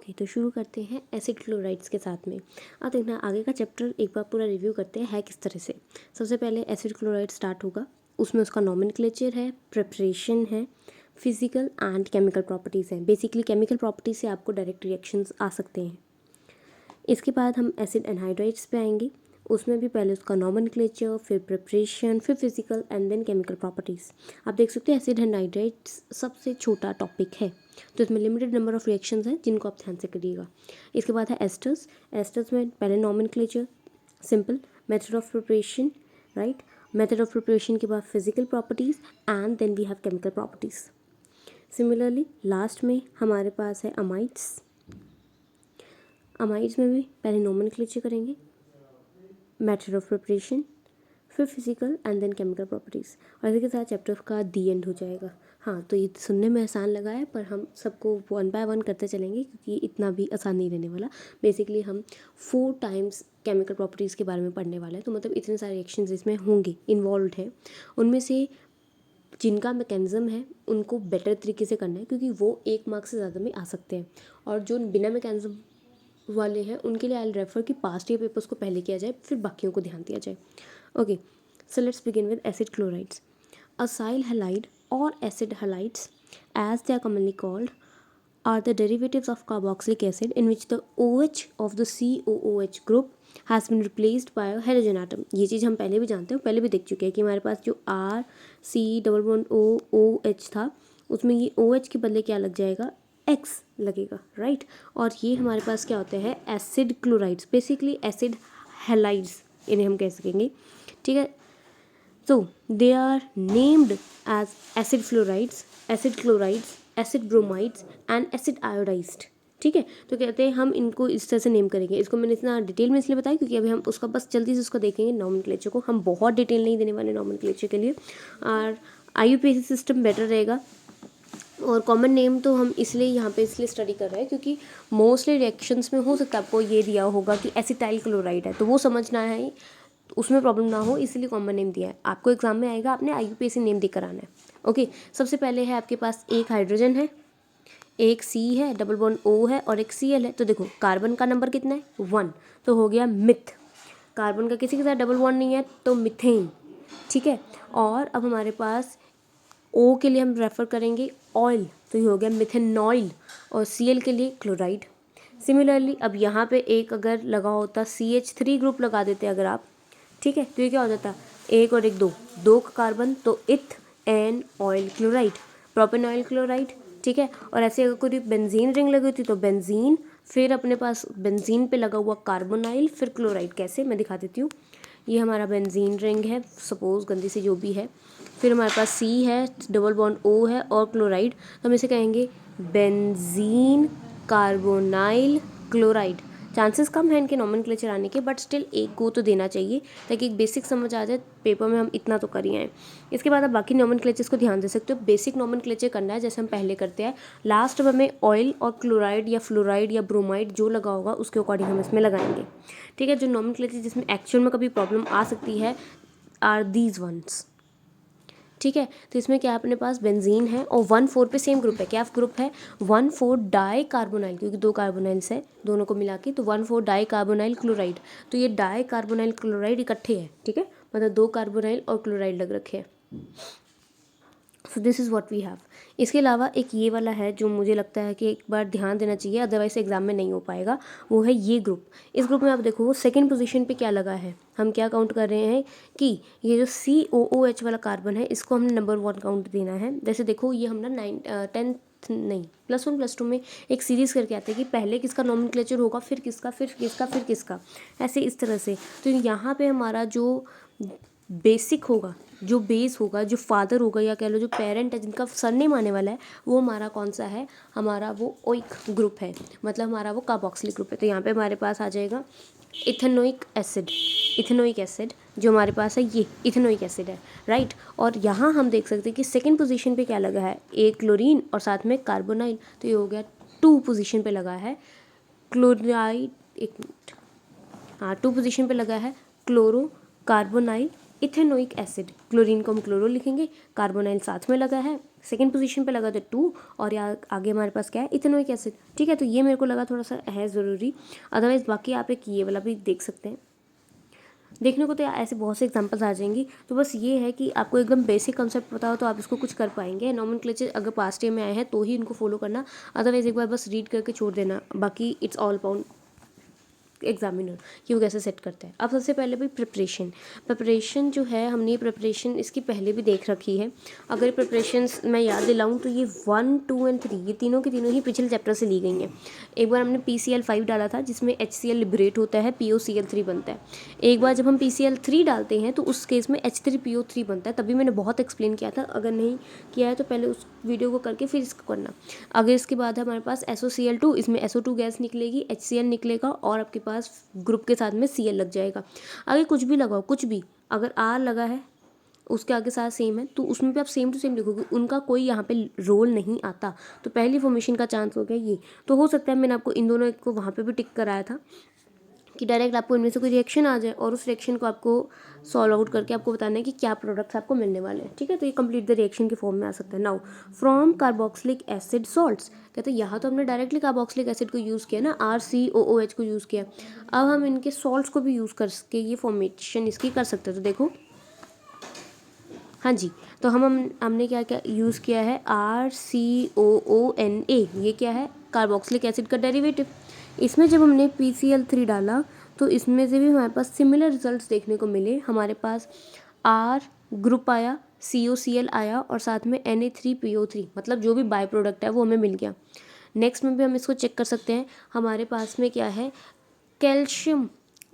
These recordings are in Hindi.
ओके, तो शुरू करते हैं एसिड क्लोराइड्स के साथ में। अब देखना आगे का चैप्टर एक बार पूरा रिव्यू करते हैं है किस तरह से। सबसे पहले एसिड क्लोराइड स्टार्ट होगा, उसमें उसका नॉमेनक्लेचर है, प्रिपरेशन है, फिजिकल एंड केमिकल प्रॉपर्टीज़ हैं। बेसिकली केमिकल प्रॉपर्टीज से आपको डायरेक्ट रिएक्शंस आ सकते हैं। इसके बाद हम एसिड एनहाइड्राइड्स पे आएंगे, उसमें भी पहले उसका नॉमेनक्लेचर, फिर प्रिपरेशन, फिर physical and then chemical properties. आप देख सकते हैं एसिड एनहाइड्राइड्स सबसे छोटा टॉपिक है, तो इसमें लिमिटेड नंबर ऑफ रिएक्शंस हैं जिनको आप ध्यान से करिएगा। इसके बाद है एस्टर्स। एस्टर्स में पहले nomenclature, simple, method of preparation, right. Method of preparation के बाद physical properties and then we have chemical properties. Similarly last में हमारे पास है अमाइड्स। अमाइड्स में भी पहले नॉमेनक्लेचर करेंगे, मेथड ऑफ प्रिपरेशन, फिर physical and then chemical properties, और इसी के साथ चैप्टर का दी एंड हो जाएगा। हाँ, तो ये सुनने में आसान लगा है, पर हम सबको वन बाय वन करते चलेंगे क्योंकि इतना भी आसान नहीं रहने वाला। बेसिकली हम 4 टाइम्स केमिकल प्रॉपर्टीज़ के बारे में पढ़ने वाले हैं, तो मतलब इतने सारे रिएक्शंस इसमें होंगे, इन्वॉल्व हैं। उनमें से जिनका मैकेनिज्म है उनको बेटर तरीके से करना है क्योंकि वो 1 मार्क्स से ज़्यादा में आ सकते हैं, और जो बिना मैकेनिज्म वाले हैं उनके लिए आई रेफर कि पास्ट ईयर पेपर्स को पहले किया जाए, फिर बाकियों को ध्यान दिया जाए। Okay, so let's begin with acid chlorides. Acyl halide or acid halides, as they are commonly called, are the derivatives of carboxylic acid in which the OH of the COOH group has been replaced by a halogen atom. ये चीज़ हम पहले भी जानते हैं, पहले भी देख चुके हैं कि हमारे पास जो RC+OOH था उसमें ये OH के बदले क्या लग जाएगा, X लगेगा, राइट। और ये हमारे पास क्या होते हैं, acid chlorides, basically acid halides इन्हें हम कह सकेंगे, ठीक है। So they are named as acid fluorides, acid chlorides, acid bromides and acid iodized, ठीक है। तो कहते हैं हम इनको इस तरह से नेम करेंगे। इसको मैंने इतना डिटेल में इसलिए बताया क्योंकि अभी हम उसका बस जल्दी से उसको देखेंगे नॉमेनक्लेचर को। हम बहुत डिटेल नहीं देने वाले नॉमेनक्लेचर के लिए, और IUPAC सिस्टम बेटर रहेगा। और कॉमन नेम तो हम इसलिए यहाँ पे इसलिए स्टडी कर रहे हैं क्योंकि मोस्टली रिएक्शंस में हो सकता है आपको ये दिया होगा कि एसिटाइल क्लोराइड है, तो वो समझना है, उसमें प्रॉब्लम ना हो, इसलिए कॉमन नेम दिया है। आपको एग्जाम में आएगा, आपने IUPAC नेम देकर आना है। ओके, सबसे पहले है आपके पास एक हाइड्रोजन है, एक C है, डबल बॉन्ड O है और एक Cl है। तो देखो कार्बन का नंबर कितना है, 1, तो हो गया मिथ। कार्बन का किसी के साथ डबल बॉन्ड नहीं है तो मिथेन, ठीक है। और अब हमारे पास O के लिए हम रेफ़र करेंगे ऑयल, तो ये हो गया मिथेनॉइल, और Cl के लिए क्लोराइड। सिमिलरली अब यहाँ पे एक अगर लगा होता CH3 ग्रुप लगा देते अगर आप, ठीक है, तो ये क्या हो जाता, एक और एक, दो का कार्बन, तो इथ एन ऑयल क्लोराइड, प्रोपेनॉइल क्लोराइड, ठीक है। और ऐसे अगर कोई बेंजीन रिंग लगी होती तो बेंजीन, फिर अपने पास बेंजीन पे लगा हुआ कार्बोनाइल, फिर क्लोराइड। कैसे, मैं दिखा देती हूँ। ये हमारा बेंजीन रिंग है, सपोज गंदी से जो भी है, फिर हमारे पास C है, डबल बॉन्ड O है और क्लोराइड, तो हम इसे कहेंगे बेंजीन कार्बोनाइल क्लोराइड। चांसेस कम है इनके नॉमेनक्लेचर आने के, बट स्टिल एक को तो देना चाहिए ताकि एक बेसिक समझ आ जाए पेपर में, हम इतना तो कर ही आए। इसके बाद आप बाकी नॉमेनक्लेचर्स को ध्यान दे सकते हो। बेसिक नॉमेनक्लेचर करना है जैसे हम पहले करते हैं, लास्ट में हमें ऑयल और क्लोराइड या फ्लोराइड या ब्रोमाइड जो लगा होगा उसके अकॉर्डिंग हम इसमें लगाएंगे, ठीक है। जो नॉमेनक्लेचर जिसमें एक्चुअल में कभी प्रॉब्लम आ सकती है आर दीज वंस, ठीक है। तो इसमें क्या अपने पास बेंजीन है और 1,4 पे सेम ग्रुप है, क्या ग्रुप है, 1,4 डाई कार्बोनाइल, क्योंकि 2 कार्बोनाइल्स है दोनों को मिला के, तो 1,4 डाई कार्बोनाइल क्लोराइड। तो ये डाई कार्बोनाइल क्लोराइड इकट्ठे है, ठीक है, मतलब 2 कार्बोनाइल और क्लोराइड लग रखे हैं। So this is what we have. इसके अलावा एक ये वाला है जो मुझे लगता है कि एक बार ध्यान देना चाहिए, अदरवाइज एग्जाम में नहीं हो पाएगा, वो है ये ग्रुप। इस ग्रुप में आप देखो सेकंड पोजीशन पे क्या लगा है, हम क्या काउंट कर रहे हैं कि ये जो COOH वाला कार्बन है इसको हमने नंबर 1 काउंट देना है। जैसे देखो ये हम ना 10th नहीं +1 +2 में एक सीरीज़ करके आते हैं कि पहले किसका नॉमेनक्लेचर होगा, फिर किसका, फिर किसका, फिर किसका, ऐसे इस तरह से। तो यहाँ पे हमारा जो बेसिक होगा, जो बेस होगा, जो फादर होगा या कह लो जो पेरेंट है जिनका सरनेम आने वाला है, वो हमारा कौन सा है, हमारा वो ओइक ग्रुप है, मतलब हमारा वो कार्बोक्सिलिक ग्रुप है। तो यहाँ पे हमारे पास आ जाएगा इथेनोइक एसिड, इथेनोइक एसिड जो हमारे पास है ये इथेनोइक एसिड है, राइट। और यहाँ हम देख सकते हैं कि सेकंड पोजीशन पे क्या लगा है, एक क्लोरीन और साथ में कार्बोनाइल, तो ये हो गया 2 पोजीशन पे लगा है क्लोराइड, एक मिनट, हाँ 2 पोजीशन पे लगा है chloro carbonyl ethanoic acid. Chlorine को हम क्लोरो लिखेंगे, कार्बोनाइल साथ में लगा है, सेकंड पोजीशन पे लगा था 2 और यहाँ आगे हमारे पास क्या है, इथेनोइक एसिड। ठीक है, तो ये मेरे को लगा थोड़ा सा है ज़रूरी, अदरवाइज़ बाकी आप एक ये वाला भी देख सकते हैं। देखने को तो ऐसे बहुत से एग्जांपल्स आ जाएंगी, तो बस ये है कि आपको एकदम बेसिक कंसेप्ट पता हो तो आप इसको कुछ कर पाएंगे। नॉमेनक्लेचर अगर पास्ट ईयर में आए हैं तो ही इनको फॉलो करना, अदरवाइज एक बार बस रीड करके छोड़ देना, बाकी इट्स ऑल अबाउट एग्जामिनर कि वो कैसे सेट करता है। अब सबसे पहले भाई प्रिपरेशन जो है, हमने ये प्रिपरेशन इसकी पहले भी देख रखी है। अगर प्रिपरेशंस मैं याद दिलाऊं तो ये 1, 2 एंड 3 ये तीनों की तीनों ही पिछले चैप्टर से ली गई हैं। एक बार हमने PCl5 डाला था जिसमें HCl लिबरेट होता है, POCl3 बनता है। एक बार जब हम PCl3 डालते हैं तो उस केस में H3PO3 बनता है, तभी मैंने बहुत एक्सप्लेन किया था। अगर नहीं किया है तो पहले उस वीडियो को करके फिर इसको करना। अगर इसके बाद हमारे पास SOCl2, इसमें SO2 गैस निकलेगी, HCl निकलेगा और आपके पास ग्रुप के साथ में Cl लग जाएगा। अगर कुछ भी लगाओ, कुछ भी अगर R लगा है उसके आगे साथ सेम है तो उसमें भी आप सेम टू सेम लिखोगे, उनका कोई यहाँ पे रोल नहीं आता। तो पहली फॉर्मेशन का चांस हो गया ये। तो हो सकता है मैंने आपको इन दोनों को वहाँ पे भी टिक कराया था कि डायरेक्ट आपको इनमें से कोई रिएक्शन आ जाए और उस रिएक्शन को आपको सॉल्व आउट करके आपको बताना है कि क्या प्रोडक्ट्स आपको मिलने वाले हैं। ठीक है, तो ये कंप्लीट द रिएक्शन के फॉर्म में आ सकता है। Now from carboxylic acid salts, कहते हैं यहाँ तो हमने डायरेक्टली कार्बोक्सिलिक एसिड को यूज़ किया ना, RCOOH को यूज़ किया। अब हम इनके सॉल्ट्स को भी यूज़ करके ये फॉर्मेशन इसकी कर सकते हैं। तो देखो, हाँ जी, तो हमने क्या क्या यूज़ किया है, RCOONA, ये क्या है, कार्बोक्सिलिक एसिड का डेरिवेटिव। इसमें जब हमने PCl3 डाला तो इसमें से भी हमारे पास सिमिलर रिजल्ट्स देखने को मिले। हमारे पास R ग्रुप आया, COCl आया और साथ में Na3PO3, मतलब जो भी बाय प्रोडक्ट है वो हमें मिल गया। नेक्स्ट में भी हम इसको चेक कर सकते हैं, हमारे पास में क्या है, कैल्शियम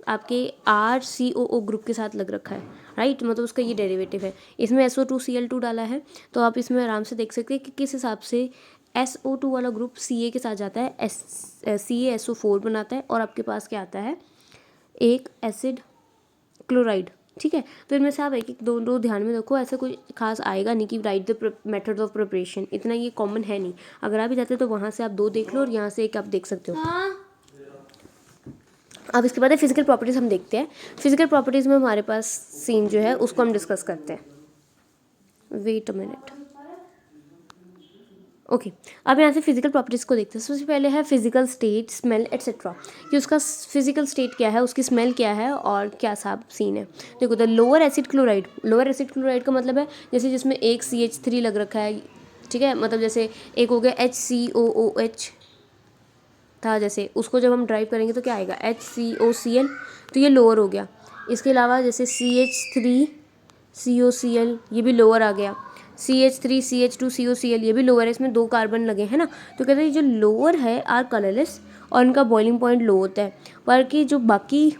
आपके RCOO ग्रुप के साथ लग रखा है, राइट, मतलब उसका ये डेरिवेटिव है। इसमें SO2Cl2 डाला है तो आप इसमें आराम से देख सकते हैं कि किस हिसाब से SO2 वाला ग्रुप Ca के साथ जाता है, CaSO4 बनाता है और आपके पास क्या आता है, एक एसिड क्लोराइड। ठीक है, तो इनमें से आप एक एक दो ध्यान में रखो, ऐसा कोई खास आएगा नहीं कि right the method of preparation, इतना ये कॉमन है नहीं। अगर आप भी जाते तो वहाँ से आप 2 देख लो और यहाँ से एक आप देख सकते हो। अब इसके बाद है फिजिकल प्रॉपर्टीज़ हम देखते हैं। फिजिकल प्रॉपर्टीज़ में हमारे पास सीन जो है उसको हम डिस्कस करते हैं। वेट अ मिनट, ओके, अब यहाँ से फिजिकल प्रॉपर्टीज़ को देखते हैं। सबसे पहले है फिजिकल स्टेट, स्मेल एट्सेट्रा, कि उसका फिजिकल स्टेट क्या है, उसकी स्मेल क्या है और क्या साब सीन है। देखो, द लोअर एसिड क्लोराइड का मतलब है जैसे जिसमें एक CH3 लग रखा है। ठीक है, मतलब जैसे एक हो गया HCOOH था, जैसे उसको जब हम ड्राइव करेंगे तो क्या आएगा, HCOCl, तो ये लोअर हो गया। इसके अलावा जैसे CH3 COCl, ये भी लोअर आ गया। CH3 CH2 COCl, ये भी लोअर है, इसमें 2 कार्बन लगे हैं ना। तो कहते हैं जो लोअर है आर कलरलेस और इनका बॉइलिंग पॉइंट लो होता है, पर कि जो बाकी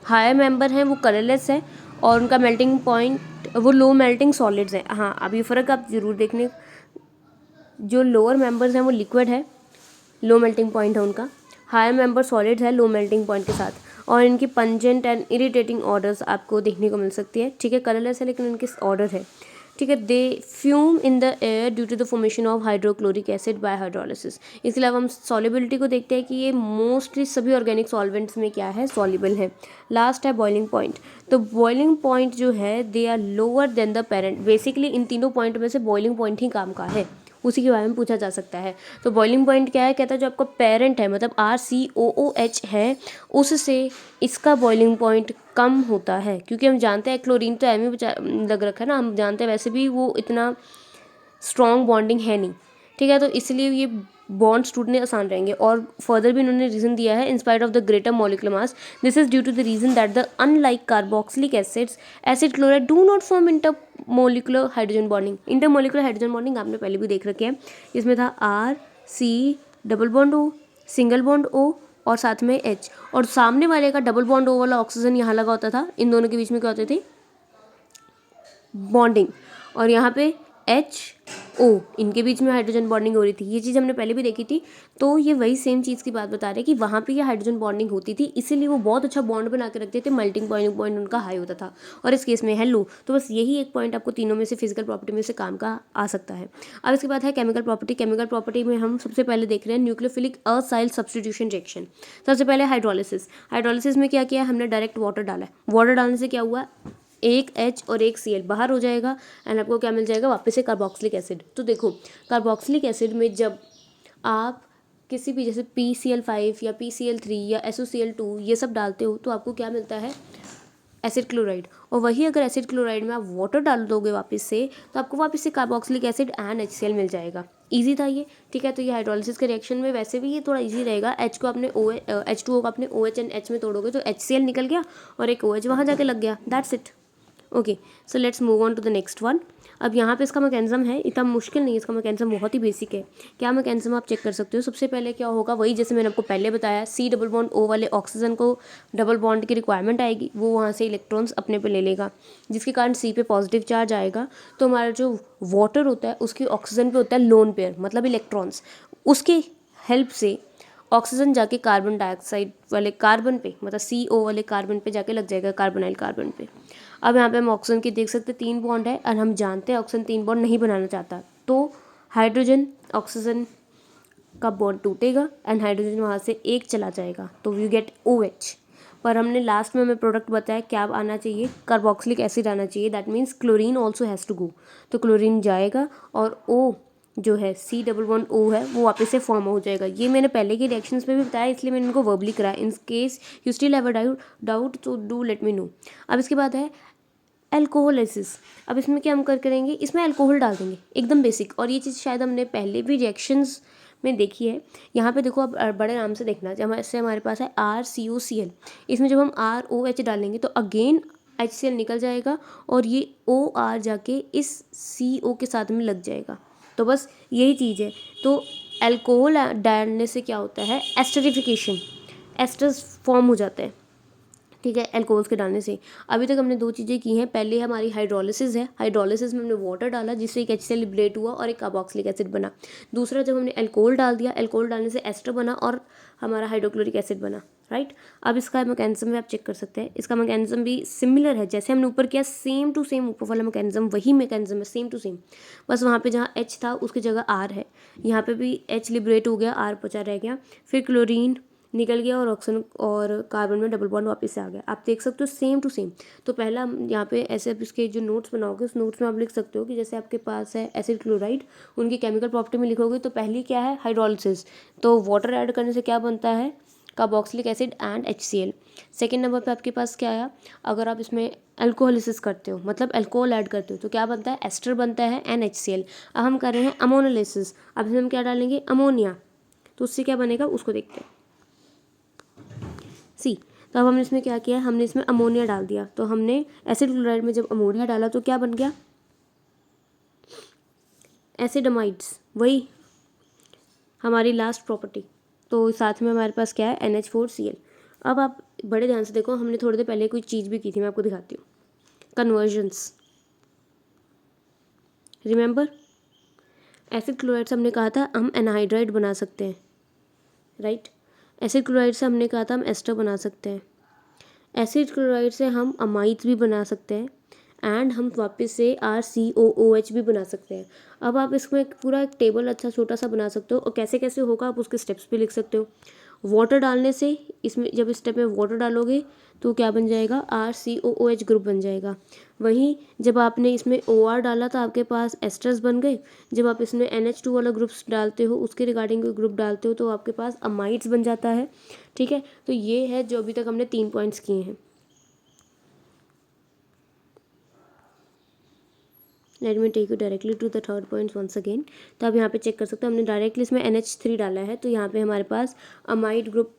हायर मेंबर हैं वो कलरलेस है और उनका मेल्टिंग पॉइंट वो लो मेल्टिंग सॉलिड्स हैं। हाँ, अब ये फ़र्क आप ज़रूर देखने, जो लोअर मेंबर्स हैं वो लिक्विड है, लो मेल्टिंग पॉइंट है उनका, हायर मेंबर सॉलिड्स है लो मेल्टिंग पॉइंट के साथ, और इनकी पंजेंट एंड इरिटेटिंग ऑर्डर्स आपको देखने को मिल सकती है। ठीक है, कलरलेस है लेकिन इनके ऑर्डर है। ठीक है, they fume in the air due to the formation of hydrochloric acid by hydrolysis. इसके अलावा हम सॉलिबिलिटी को देखते हैं कि ये मोस्टली सभी ऑर्गेनिक सॉल्वेंट्स में क्या है, सॉल्युबल है। लास्ट है बॉइलिंग पॉइंट, तो बॉइलिंग पॉइंट जो है they are lower than the parent. Basically इन तीनों पॉइंट में से बॉइलिंग पॉइंट ही काम का है, उसी के बारे में पूछा जा सकता है। तो बॉइलिंग पॉइंट क्या है, कहता है जो आपका पेरेंट है मतलब RCOOH है उससे इसका बॉइलिंग पॉइंट कम होता है, क्योंकि हम जानते हैं क्लोरीन तो एम लग रखा है ना, हम जानते हैं वैसे भी वो इतना स्ट्रॉन्ग बॉन्डिंग है नहीं। ठीक है, तो इसलिए ये बॉन्ड्स टूटने आसान रहेंगे। और फर्दर भी इन्होंने रीज़न दिया है, in spite of the greater molecular mass this is due to the reason that the unlike carboxylic acids acid chloride do not form intermolecular hydrogen bonding. Intermolecular hydrogen bonding आपने पहले भी देख रखे हैं, इसमें था RC double bond O single bond O और साथ में H, और सामने वाले का डबल बॉन्ड O वाला ऑक्सीजन यहाँ लगा होता था, इन दोनों के बीच में क्या होती थी, बॉन्डिंग, और यहाँ पे HO, इनके बीच में हाइड्रोजन बॉन्डिंग हो रही थी। ये चीज़ हमने पहले भी देखी थी, तो ये वही सेम चीज़ की बात बता रहे हैं कि वहाँ पे ये हाइड्रोजन बॉन्डिंग होती थी, इसीलिए वो बहुत अच्छा बॉन्ड बना के रखते थे, मेल्टिंग पॉइंट उनका हाई होता था, और इस केस में है लो। तो बस यही एक पॉइंट आपको तीनों में से फिजिकल प्रॉपर्टी में से काम का आ सकता है। अब इसके बाद है केमिकल प्रॉपर्टी। केमिकल प्रॉपर्टी में हम सबसे पहले देख रहे हैं न्यूक्लियोफिलिक असाइल सब्स्टिट्यूशन रिएक्शन। सबसे पहले हाइड्रोलिसिस। हाइड्रोलिसिस में क्या किया, हमने डायरेक्ट वाटर डाला है। वाटर डालने से क्या हुआ, एक H और एक Cl बाहर हो जाएगा एंड आपको क्या मिल जाएगा, वापस से कार्बोक्सिलिक एसिड। तो देखो कार्बोक्सिलिक एसिड में जब आप किसी भी जैसे PCl5 या PCl3 या SOCl2 ये सब डालते हो तो आपको क्या मिलता है, एसिड क्लोराइड। और वही अगर एसिड क्लोराइड में आप वाटर डाल दोगे वापस से तो आपको वापस से कार्बोक्सिलिक एसिड एंड HCl मिल जाएगा। इजी था ये, ठीक है। तो ये हाइड्रोलिसिस के रिएक्शन में वैसे भी ये थोड़ा इजी रहेगा। H को अपने H2O को अपने OH एंड H में तोड़ोगे तो HCl निकल गया और एक OH वहाँ जाके लग गया, that's it. Okay, so let's move on to the next one. अब यहाँ पे इसका मैकेनिज्म है, इतना मुश्किल नहीं है, इसका मैकेनिज्म बहुत ही बेसिक है। क्या मैकेनिज्म आप चेक कर सकते हो। सबसे पहले क्या होगा, वही जैसे मैंने आपको पहले बताया, C डबल बॉन्ड O वाले ऑक्सीजन को डबल बॉन्ड की रिक्वायरमेंट आएगी, वो वहाँ से इलेक्ट्रॉन्स अपने पे ले लेगा, जिसके कारण C पे पॉजिटिव चार्ज आएगा। तो हमारा जो वाटर होता है उसकी ऑक्सीजन पे होता है लोन पेयर, मतलब इलेक्ट्रॉन्स, उसके हेल्प से ऑक्सीजन जाके कार्बन डाइऑक्साइड वाले कार्बन पे, मतलब CO वाले कार्बन पे जाके लग जाएगा, कार्बोनाइल कार्बन पे। अब यहाँ पे हम ऑक्सीजन की देख सकते हैं 3 बॉन्ड है और हम जानते हैं ऑक्सीजन 3 बॉन्ड नहीं बनाना चाहता, तो हाइड्रोजन ऑक्सीजन का बॉन्ड टूटेगा एंड हाइड्रोजन वहाँ से एक चला जाएगा, तो वी गेट OH। पर हमने लास्ट में हमें प्रोडक्ट बताया क्या आना चाहिए, कार्बोक्सिलिक एसिड आना चाहिए, that means chlorine also has to go. तो क्लोरीन जाएगा और O जो है C डबल बॉन्ड O है वो वापस से फॉर्म हो जाएगा। ये मैंने पहले के रिएक्शंस में भी बताया, इसलिए मैंने इनको वर्बली कराया। In case you still have a doubt तो डू लेट मी नो। अब इसके बाद है एल्कोहोलिसिस। अब इसमें क्या हम करेंगे, इसमें अल्कोहल डाल देंगे, एकदम बेसिक। और ये चीज़ शायद हमने पहले भी रिएक्शंस में देखी है। यहाँ पे देखो, अब बड़े आराम से देखना, जब ऐसे हमारे पास है RCOCl, इसमें जब हम ROH डालेंगे तो अगेन HCl निकल जाएगा और ये OR जाके इस CO के साथ में लग जाएगा। तो बस यही चीज़ है। तो अल्कोहल डालने से क्या होता है, एस्टरिफिकेशन, एस्टर्स फॉर्म हो जाता है, ठीक है, अल्कोहल्स के डालने से। अभी तक हमने 2 चीज़ें की हैं। पहले हमारी हाइड्रोलिसिस है, हाइड्रोलिसिस में हमने वाटर डाला जिससे एक HCl लिबरेट हुआ और एक कार्बोक्सिलिक एसिड बना। दूसरा, जब हमने अल्कोहल डाल दिया, अल्कोहल डालने से एस्टर बना और हमारा हाइड्रोक्लोरिक एसिड बना, राइट। अब इसका मैकेनिज्म भी आप चेक कर सकते हैं। इसका मैकेनिज्म भी सिमिलर है, जैसे हमने ऊपर किया सेम टू सेम, ऊपर वाला मैकेनिज्म वही मैकेनिज्म है, सेम टू सेम। बस वहाँ पे जहाँ H था उसकी जगह R है, यहाँ पे भी H लिबरेट हो गया, R बचा रह गया, फिर क्लोरीन निकल गया और ऑक्सीजन और कार्बन में डबल बॉन्ड वापस से आ गया। आप देख सकते हो सेम टू सेम। तो पहला यहाँ पे ऐसे आप इसके जो नोट्स बनाओगे उस नोट्स में आप लिख सकते हो कि जैसे आपके पास है एसिड क्लोराइड, उनकी केमिकल प्रॉपर्टी में लिखोगे तो पहली क्या है, हाइड्रोलिसिस, तो वाटर ऐड करने से क्या बनता है, carboxylic acid and HCl। Second number पर आपके पास क्या आया, अगर आप इसमें अल्कोहलिसिस करते हो, मतलब अल्कोहल ऐड करते हो, तो क्या बनता है, एस्टर बनता है एंड HCl। अब हम कर रहे हैं अमोनोलिसिस, अब इसमें हम क्या डालेंगे, अमोनिया, तो उससे क्या बनेगा उसको देखते हैं। सी, तो अब हमने इसमें क्या किया, हमने इसमें अमोनिया डाल दिया। तो हमने एसिड क्लोराइड में जब अमोनिया डाला तो क्या बन गया, एसिडमाइड्स, वही हमारी लास्ट प्रॉपर्टी। तो साथ में हमारे पास क्या है, NH4Cl। अब आप बड़े ध्यान से देखो, हमने थोड़ी देर पहले कोई चीज़ भी की थी, मैं आपको दिखाती हूँ, कन्वर्जन्स। रिमेंबर, एसिड क्लोराइड से हमने कहा था हम एनहाइड्राइड बना सकते हैं, राइट। एसिड क्लोराइड से हमने कहा था हम एस्टर बना सकते हैं। एसिड क्लोराइड से हम अमाइड्स भी बना सकते हैं एंड हम वापस से RCOOH भी बना सकते हैं। अब आप इसमें पूरा एक टेबल अच्छा छोटा सा बना सकते हो और कैसे कैसे होगा आप उसके स्टेप्स भी लिख सकते हो। वाटर डालने से, इसमें जब इस स्टेप में वाटर डालोगे तो क्या बन जाएगा, RCOOH ग्रुप बन जाएगा। वहीं जब आपने इसमें OR डाला तो आपके पास एस्टर्स बन गए। जब आप इसमें NH2 वाला ग्रुप्स डालते हो, उसके रिगार्डिंग ग्रुप डालते हो, तो आपके पास अमाइड्स बन जाता है, ठीक है। तो ये है जो अभी तक हमने 3 पॉइंट्स किए हैं। Let me take you directly to the third point once again. तो आप यहाँ पे चेक कर सकते हो, हमने डायरेक्टली इसमें NH3 डाला है, तो यहाँ पे हमारे पास अमाइड ग्रुप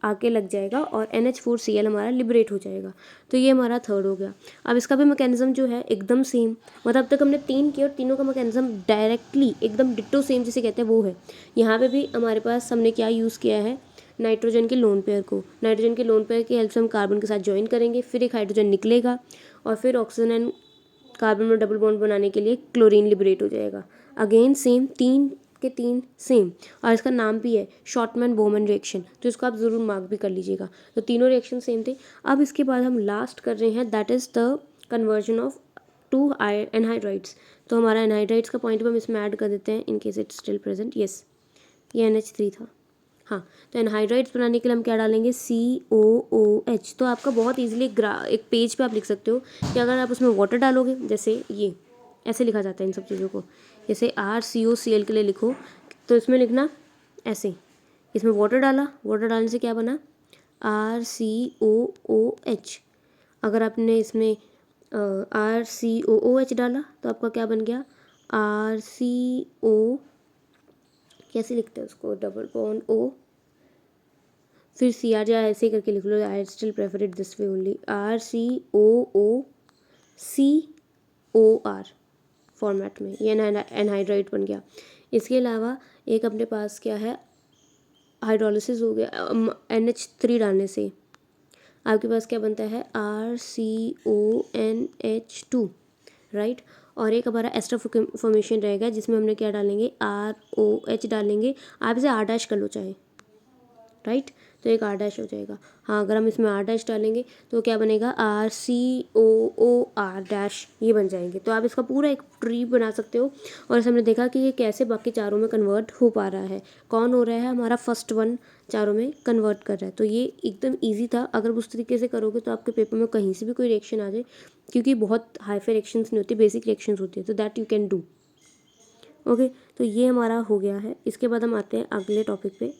आके लग जाएगा और NH4Cl हमारा लिबरेट हो जाएगा। तो ये हमारा थर्ड हो गया। अब इसका भी मैकेनिज्म जो है एकदम सेम, मतलब अब तक हमने 3 किए और तीनों का मैकेनिज्म डायरेक्टली एकदम डिट्टो सेम जिसे कहते हैं वो है। यहाँ पे भी हमारे पास हमने क्या यूज़ किया है, नाइट्रोजन के लोन पेयर को, नाइट्रोजन के लोन पेयर की हेल्प से हम कार्बन के साथ ज्वाइन करेंगे, फिर एक हाइड्रोजन निकलेगा और फिर ऑक्सीजन एंड कार्बन में डबल बॉन्ड बनाने के लिए क्लोरीन लिबरेट हो जाएगा। अगेन सेम, 3 के 3 सेम, और इसका नाम भी है शॉर्टमैन बोहमन रिएक्शन, तो इसको आप ज़रूर मार्क भी कर लीजिएगा। तो तीनों रिएक्शन सेम थे। अब इसके बाद हम लास्ट कर रहे हैं, that is the conversion of 2 anhydrides. तो हमारा एनहाइड्राइड्स का पॉइंट भी हम इसमें ऐड कर देते हैं in case it's still present. Yes, ये NH3 था। हाँ, तो एनहाइड्राइड्स बनाने के लिए हम क्या डालेंगे, COOH। तो आपका बहुत ईजिली एक पेज पे आप लिख सकते हो कि अगर आप उसमें वाटर डालोगे, जैसे ये ऐसे लिखा जाता है इन सब चीज़ों को, जैसे RCOCl के लिए लिखो तो इसमें लिखना ऐसे, इसमें वाटर डाला, वाटर डालने से क्या बना, RCOOH। अगर आपने इसमें RCOOH डाला तो आपका क्या बन गया, RCO, कैसे लिखते हैं उसको, डबल बॉन्ड O, फिर CR, या ऐसे ही करके लिख लो, I still prefer it this way only, RCOOCOR format में, ये एनहाइड्राइड बन गया। इसके अलावा एक अपने पास क्या है, हाइड्रोलिसिस हो गया, NH3 डालने से आपके पास क्या बनता है, RCONH2, राइट। और एक हमारा एस्टर फॉर्मेशन रहेगा जिसमें हमने क्या डालेंगे, ROH डालेंगे, आप इसे R' कर लो चाहे, राइट, तो एक R' हो जाएगा। हाँ, अगर हम इसमें R' डालेंगे तो क्या बनेगा, RCOOR', ये बन जाएंगे। तो आप इसका पूरा एक ट्री बना सकते हो। और ऐसे हमने देखा कि ये कैसे बाकी चारों में कन्वर्ट हो पा रहा है, कौन हो रहा है, हमारा फर्स्ट वन चारों में कन्वर्ट कर रहा है। तो ये एकदम ईजी था। अगर उस तरीके से करोगे तो आपके पेपर में कहीं से भी कोई रिएक्शन आ जाए, क्योंकि बहुत हाईफाई रिएक्शंस नहीं होती, बेसिक रिएक्शंस होती है, तो that you can do. Okay, तो ये हमारा हो गया है। इसके बाद हम आते हैं अगले टॉपिक पे,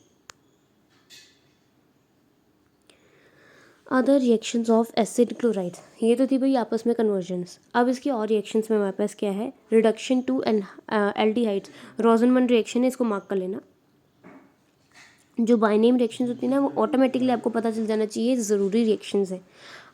other reactions of acid chloride. ये तो थी भाई आपस में कन्वर्जन्स। अब इसकी और रिएक्शंस में हमारे पास क्या है, रिडक्शन टू एल्डिहाइड्स, रोजनमन रिएक्शन है, इसको मार्क कर लेना। जो बाइनेम रिएक्शंस होती है ना, वो ऑटोमेटिकली आपको पता चल जाना चाहिए ज़रूरी रिएक्शंस हैं।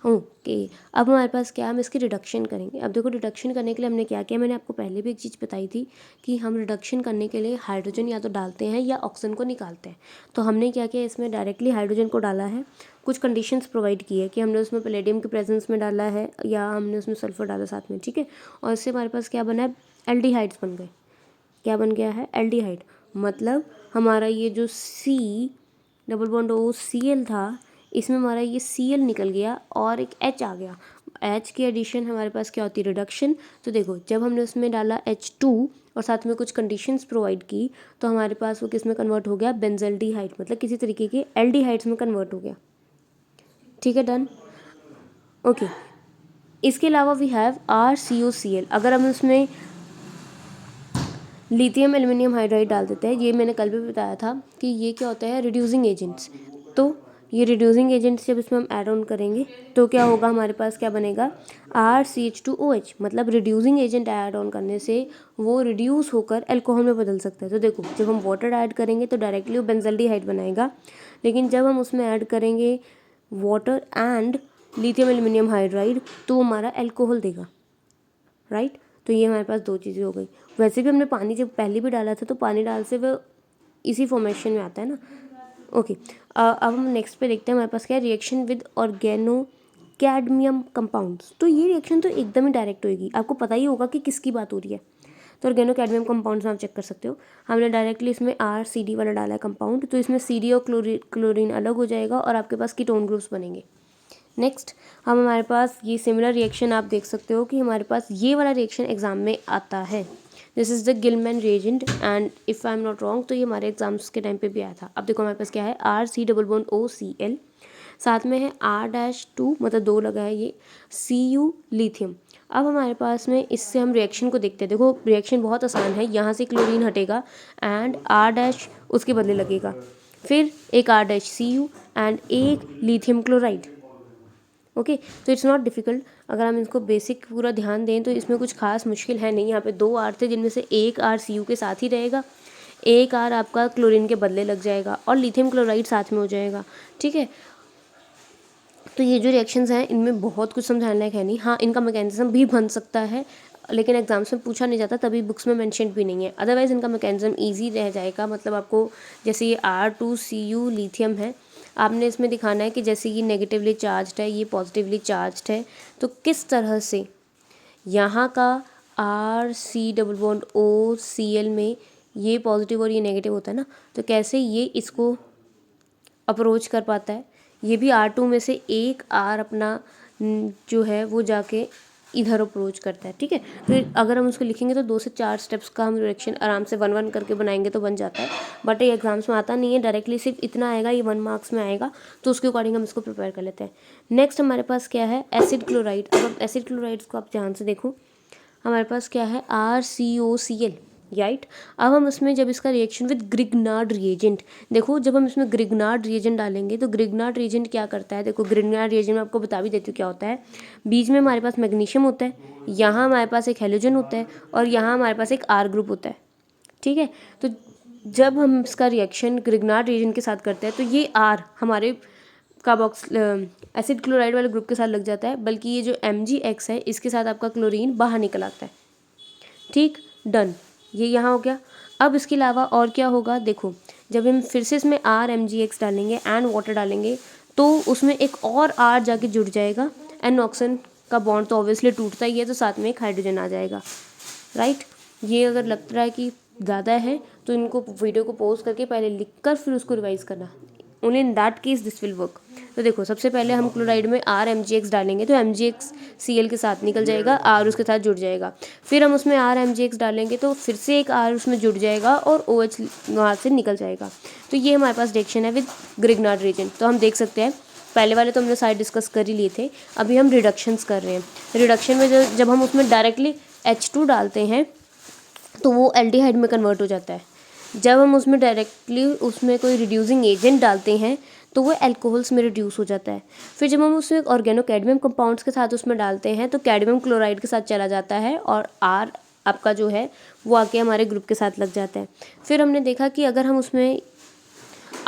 ओके, अब हमारे पास क्या, हम इसकी रिडक्शन करेंगे। अब देखो, रिडक्शन करने के लिए हमने क्या किया, मैंने आपको पहले भी एक चीज़ बताई थी कि हम रिडक्शन करने के लिए हाइड्रोजन या तो डालते हैं या ऑक्सीजन को निकालते हैं। तो हमने क्या किया, इसमें डायरेक्टली हाइड्रोजन को डाला है, कुछ कंडीशंस प्रोवाइड की है कि हमने उसमें पैलेडियम के प्रेजेंस में डाला है या हमने उसमें सल्फर डाला साथ में, ठीक है। और इससे हमारे पास क्या बना है, एल्डिहाइड्स बन गए। क्या बन गया है, एल्डिहाइड। मतलब हमारा ये जो COCl था, इसमें हमारा ये Cl निकल गया और एक H आ गया। H की एडिशन हमारे पास क्या होती है, रिडक्शन। तो देखो, जब हमने उसमें डाला H2 और साथ में कुछ कंडीशंस प्रोवाइड की, तो हमारे पास वो किस में कन्वर्ट हो गया, बेंजल्डिहाइड, मतलब किसी तरीके के एल्डिहाइड्स में कन्वर्ट हो गया। ठीक है, डन। ओके, इसके अलावा वी हैव RCOCl। अगर हम उसमें लिथियम एल्युमिनियम हाइड्राइड डाल देते हैं, ये मैंने कल भी बताया था कि ये क्या होता है, रिड्यूसिंग एजेंट्स। तो ये रिड्यूसिंग एजेंट्स जब इसमें हम ऐड ऑन करेंगे तो क्या होगा, हमारे पास क्या बनेगा, RCH2OH। मतलब रिड्यूसिंग एजेंट ऐड ऑन करने से वो रिड्यूस होकर अल्कोहल में बदल सकता है। तो देखो, जब हम वाटर ऐड करेंगे तो डायरेक्टली वो बेंजल्डिहाइड बनाएगा, लेकिन जब हम उसमें ऐड करेंगे water and lithium aluminium hydride तो वो हमारा अल्कोहल देगा, राइट। तो ये हमारे पास दो चीज़ें हो गई। वैसे भी हमने पानी जब पहले भी डाला था तो पानी डाल से वो इसी फॉर्मेशन में आता है ना। ओके, अब हम नेक्स्ट पे देखते हैं हमारे पास क्या है, reaction with organocadmium compounds. तो ये रिएक्शन तो एकदम ही डायरेक्ट होगी, आपको पता ही होगा कि किसकी बात हो रही है। तो ऑर्गेनो कैडमियम कंपाउंड्स में आप चेक कर सकते हो, हमने डायरेक्टली इसमें RCD वाला डाला है कंपाउंड, तो इसमें CD और क्लोरीन अलग हो जाएगा और आपके पास कीटोन ग्रुप्स बनेंगे। नेक्स्ट, हम हमारे पास ये सिमिलर रिएक्शन आप देख सकते हो कि हमारे पास ये वाला रिएक्शन एग्जाम में आता है। This is the Gillman reagent and if I am not wrong तो ये हमारे एग्जाम्स के टाइम पे भी आया था। अब देखो हमारे पास क्या है, RC≡OCl, साथ में है R-2, मतलब 2 लगा है ये, Cu लिथियम। अब हमारे पास में इससे हम रिएक्शन को देखते हैं। देखो, रिएक्शन बहुत आसान है, यहाँ से क्लोरीन हटेगा एंड R- उसके बदले लगेगा, फिर एक R-Cu एंड एक लिथियम क्लोराइड। ओके, तो इट्स नॉट डिफ़िकल्ट। अगर हम इसको बेसिक पूरा ध्यान दें तो इसमें कुछ खास मुश्किल है नहीं। यहाँ पे 2 R थे जिनमें से एक R Cu के साथ ही रहेगा, एक R आपका क्लोरीन के बदले लग जाएगा और लिथियम क्लोराइड साथ में हो जाएगा, ठीक है। तो ये जो रिएक्शंस हैं इनमें बहुत कुछ समझाने लायक है नहीं। हाँ, इनका मैकेनिज्म भी बन सकता है लेकिन एग्जाम्स में पूछा नहीं जाता, तभी बुक्स में मेंशन भी नहीं है। अदरवाइज़ इनका मैकेनिज्म ईजी रह जाएगा। मतलब आपको जैसे ये R2Cu लिथियम है, आपने इसमें दिखाना है कि जैसे ये नेगेटिवली चार्ज्ड है, ये पॉजिटिवली चार्ज्ड है, तो किस तरह से यहाँ का RC≡OCl में ये पॉजिटिव और ये नेगेटिव होता है ना, तो कैसे ये इसको अप्रोच कर पाता है। ये भी R2 में से एक R अपना जो है वो जाके इधर अप्रोच करता है, ठीक है। तो अगर हम उसको लिखेंगे तो 2 से 4 स्टेप्स का हम रिएक्शन आराम से 1-1 करके बनाएंगे तो बन जाता है, बट ये एग्जाम्स में आता नहीं है, डायरेक्टली सिर्फ इतना आएगा, ये 1 मार्क्स में आएगा, तो उसके अकॉर्डिंग हम इसको प्रिपेयर कर लेते हैं। नेक्स्ट हमारे पास क्या है, एसिड क्लोराइड। अब एसिड क्लोराइड्स को आप ध्यान से देखो, हमारे पास क्या है, RCOCl, राइट। अब हम इसमें जब इसका रिएक्शन विद ग्रिग्नार्ड रिएजेंट, देखो जब हम इसमें ग्रिग्नार्ड रिएजेंट डालेंगे तो ग्रिग्नार्ड रिएजेंट क्या करता है, देखो ग्रिग्नार्ड रिएजेंट में आपको बता भी देती हूँ क्या होता है। बीच में हमारे पास मैग्नीशियम होता है, यहाँ हमारे पास एक हैलोजन होता है और यहाँ हमारे पास एक R ग्रुप होता है, ठीक है। तो जब हम इसका रिएक्शन ग्रिग्नार्ड रिएजेंट के साथ करते हैं तो ये R हमारे कार्बोक्स एसिड क्लोराइड वाले ग्रुप के साथ लग जाता है, बल्कि ये जो MgX है इसके साथ आपका क्लोरीन बाहर निकल आता है, ठीक, डन, ये यहाँ हो गया। अब इसके अलावा और क्या होगा, देखो जब हम फिर से इसमें RMgX डालेंगे एंड वाटर डालेंगे तो उसमें एक और R जाके जुड़ जाएगा, एंड ऑक्सीजन का बॉन्ड तो ऑब्वियसली टूटता ही है, तो साथ में एक हाइड्रोजन आ जाएगा, राइट। ये अगर लग रहा है कि ज़्यादा है तो इनको वीडियो को पॉज करके पहले लिख कर फिर उसको रिवाइज करना, only in that case this will work. तो देखो सबसे पहले हम क्लोराइड में RMgX डालेंगे तो MgX Cl के साथ निकल जाएगा, R उसके साथ जुड़ जाएगा। फिर हम उसमें RMgX डालेंगे तो फिर से एक R उसमें जुड़ जाएगा और OH वहाँ से निकल जाएगा। तो ये हमारे पास रिएक्शन है विद ग्रिग्नार्ड रिएजेंट। तो हम देख सकते हैं पहले वाले तो हमने सारे डिस्कस कर ही लिए थे, अभी हम रिडक्शंस कर रहे हैं। रिडक्शन में जब हम उसमें डायरेक्टली H2 डालते हैं तो वो एल्डिहाइड में कन्वर्ट हो जाता है। जब हम उसमें डायरेक्टली उसमें कोई रिड्यूसिंग एजेंट डालते हैं तो वो अल्कोहल्स में रिड्यूस हो जाता है। फिर जब हम उसमें ऑर्गेनो कैडमियम कंपाउंड्स के साथ उसमें डालते हैं तो कैडमियम क्लोराइड के साथ चला जाता है और R आपका जो है वो आके हमारे ग्रुप के साथ लग जाता है। फिर हमने देखा कि अगर हम उसमें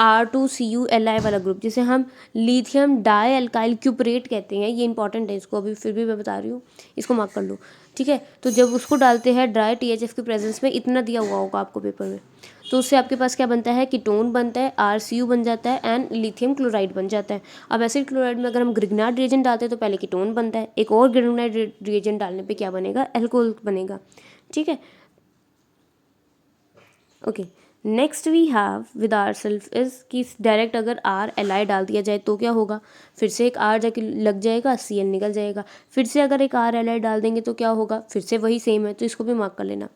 R2CuLi वाला ग्रुप, जिसे हम लिथियम डाई अल्काइल क्यूपरेट कहते हैं, ये इंपॉर्टेंट है, इसको अभी फिर भी मैं बता रही हूँ, इसको मार्क कर लो, ठीक है। तो जब उसको डालते हैं ड्राई THF के प्रेजेंस में, इतना दिया हुआ होगा आपको पेपर में, तो उससे आपके पास क्या बनता है, कीटोन बनता है, RCU बन जाता है एंड लिथियम क्लोराइड बन जाता है। अब एसिड क्लोराइड में अगर हम ग्रिग्नार्ड रिएजेंट डालते हैं तो पहले कीटोन बनता है, एक और ग्रिग्नार्ड रिएजेंट डालने पे क्या बनेगा, अल्कोहल बनेगा, ठीक है। Okay, next we have with R self is कि डायरेक्ट अगर RLi डाल दिया जाए तो क्या होगा, फिर से एक R जाके लग जाएगा, Cl निकल जाएगा। फिर से अगर एक RLi डाल देंगे तो क्या होगा, फिर से वही सेम है, तो इसको भी मार्क कर लेना।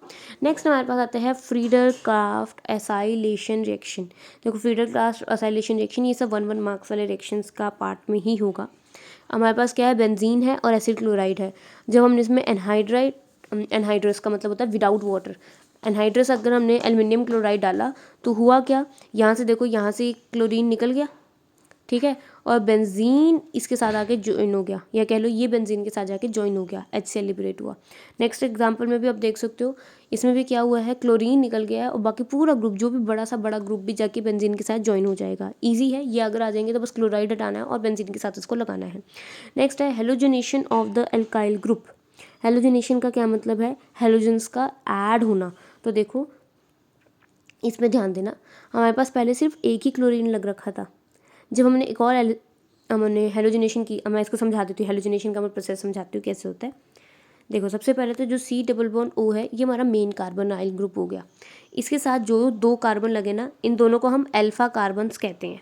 नेक्स्ट हमारे पास आता है फ्रीडर क्राफ्ट एसाइलेशन रिएक्शन। देखो फ्रीडर क्राफ्ट एसाइलेशन रिएक्शन ये सब 1-1 मार्क्स वाले रिएक्शंस का पार्ट में ही होगा। हमारे पास क्या है, बेंजीन है और एसिड क्लोराइड है। जब हमने इसमें एनहाइड्रस का मतलब होता है विदाउट वाटर, एनहाइड्रस अगर हमने एल्युमिनियम क्लोराइड डाला तो हुआ क्या, यहाँ से देखो यहाँ से क्लोरीन निकल गया, ठीक है, और बेंजीन इसके साथ आके ज्वाइन हो गया, या कह लो ये बेंजीन के साथ जाके ज्वाइन हो गया, HCl लिबरेट हुआ। नेक्स्ट एग्जांपल में भी आप देख सकते हो, इसमें भी क्या हुआ है, क्लोरीन निकल गया है और बाकी पूरा ग्रुप जो भी बड़ा सा बड़ा ग्रुप भी जाके बेंजीन के साथ ज्वाइन हो जाएगा। ईजी है ये, अगर आ जाएंगे तो बस क्लोराइड हटाना है और बेंजीन के साथ इसको लगाना है। नेक्स्ट है halogenation of the alkyl group. Halogenation का क्या मतलब है, हेलोजन्स का ऐड होना। तो देखो इसमें ध्यान देना, हमारे पास पहले सिर्फ एक ही क्लोरीन लग रखा था, जब हमने एक और हमने हेलोजनेशन की, मैं इसको समझा देती हूँ, हेलोजनेशन का मैं प्रोसेस समझाती हूँ कैसे होता है। देखो सबसे पहले तो जो C+O है ये हमारा मेन कार्बोनाइल ग्रुप हो गया, इसके साथ जो 2 कार्बन लगे ना, इन दोनों को हम अल्फा कार्बन्स कहते हैं।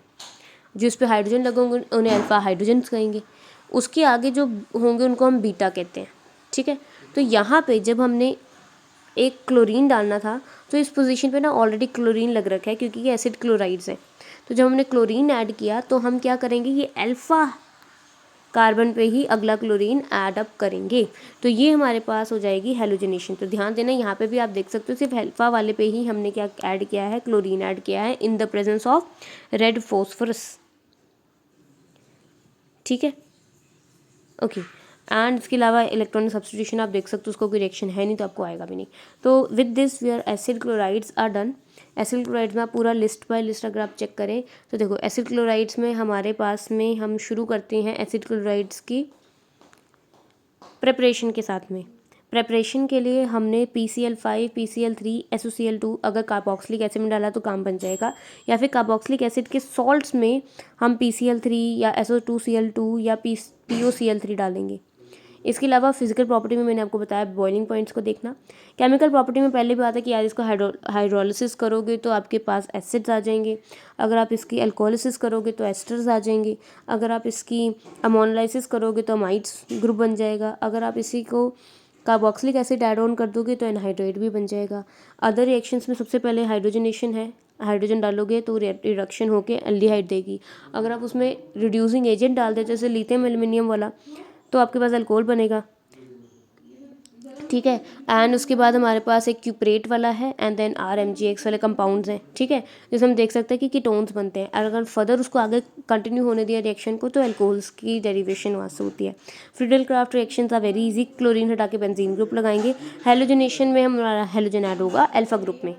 जो इस पर हाइड्रोजन लगे होंगे उन्हें अल्फा हाइड्रोजन्स कहेंगे, उसके आगे जो होंगे उनको हम बीटा कहते हैं, ठीक है। तो यहाँ पे जब हमने एक क्लोरीन डालना था तो इस पोजीशन पे ना ऑलरेडी क्लोरीन लग रखा है क्योंकि ये एसिड क्लोराइड्स है। तो जब हमने क्लोरीन ऐड किया तो हम क्या करेंगे, ये अल्फा कार्बन पे ही अगला क्लोरीन ऐड अप करेंगे, तो ये हमारे पास हो जाएगी हेलोजनेशन। तो ध्यान देना यहाँ पे भी आप देख सकते हो सिर्फ अल्फा वाले पे ही हमने क्या ऐड किया है, क्लोरीन ऐड किया है in the presence of red phosphorus, ठीक है। ओके, एंड इसके अलावा इलेक्ट्रॉनिक सब्स्टिट्यूशन आप देख सकते हो, उसको कोई रिएक्शन है नहीं तो आपको आएगा भी नहीं। तो with this we are acid chlorides are done. Acid chlorides में आप पूरा लिस्ट बाय लिस्ट अगर आप चेक करें तो देखो एसिड क्लोराइड्स में हमारे पास में हम शुरू करते हैं एसिड क्लोराइड्स की प्रेपरेशन के साथ में। प्रेपरेशन के लिए हमने PCl5, PCl3, SOCl2 अगर कार्बोक्सिलिक एसिड में डाला तो काम बन जाएगा, या फिर कार्बोक्सिलिक एसिड के सॉल्ट्स में हम PCl3 या SO2Cl2 या POCl3 डालेंगे। इसके अलावा फिजिकल प्रॉपर्टी में मैंने आपको बताया बॉइलिंग पॉइंट्स को देखना। केमिकल प्रॉपर्टी में पहले भी आता है कि यार इसको हाइड्रोलिसिस करोगे तो आपके पास एसिड्स आ जाएंगे, अगर आप इसकी अल्कोलिसिस करोगे तो एस्टर्स आ जाएंगे, अगर आप इसकी अमोनोलाइसिस करोगे तो अमाइड्स ग्रुप बन जाएगा, अगर आप इसी को कार्बोक्सिलिक एसिड ऐड ऑन कर दोगे तो एनहाइड्राइड भी बन जाएगा। अदर रिएक्शंस में सबसे पहले हाइड्रोजनेशन है, हाइड्रोजन डालोगे तो रिडक्शन होके एल्डिहाइड देगी। अगर आप उसमें रिड्यूसिंग एजेंट डाल देते जैसे लिथियम एल्युमिनियम वाला तो आपके पास अल्कोहल बनेगा, ठीक है। एंड उसके बाद हमारे पास एक क्यूपरेट वाला है एंड देन RMgx वाले कंपाउंड्स हैं, ठीक है, जिसमें हम देख सकते हैं कि कीटोन्स बनते हैं। और अगर फर्दर उसको आगे कंटिन्यू होने दिया रिएक्शन को तो एल्कोहल्स की डेरिवेशन वहाँ से होती है। Friedel Crafts reactions are very easy, chlorine हटा के बेंजीन ग्रुप लगाएंगे। हेलोजनेशन में हमारा हेलोजन ऐड होगा अल्फा ग्रुप में।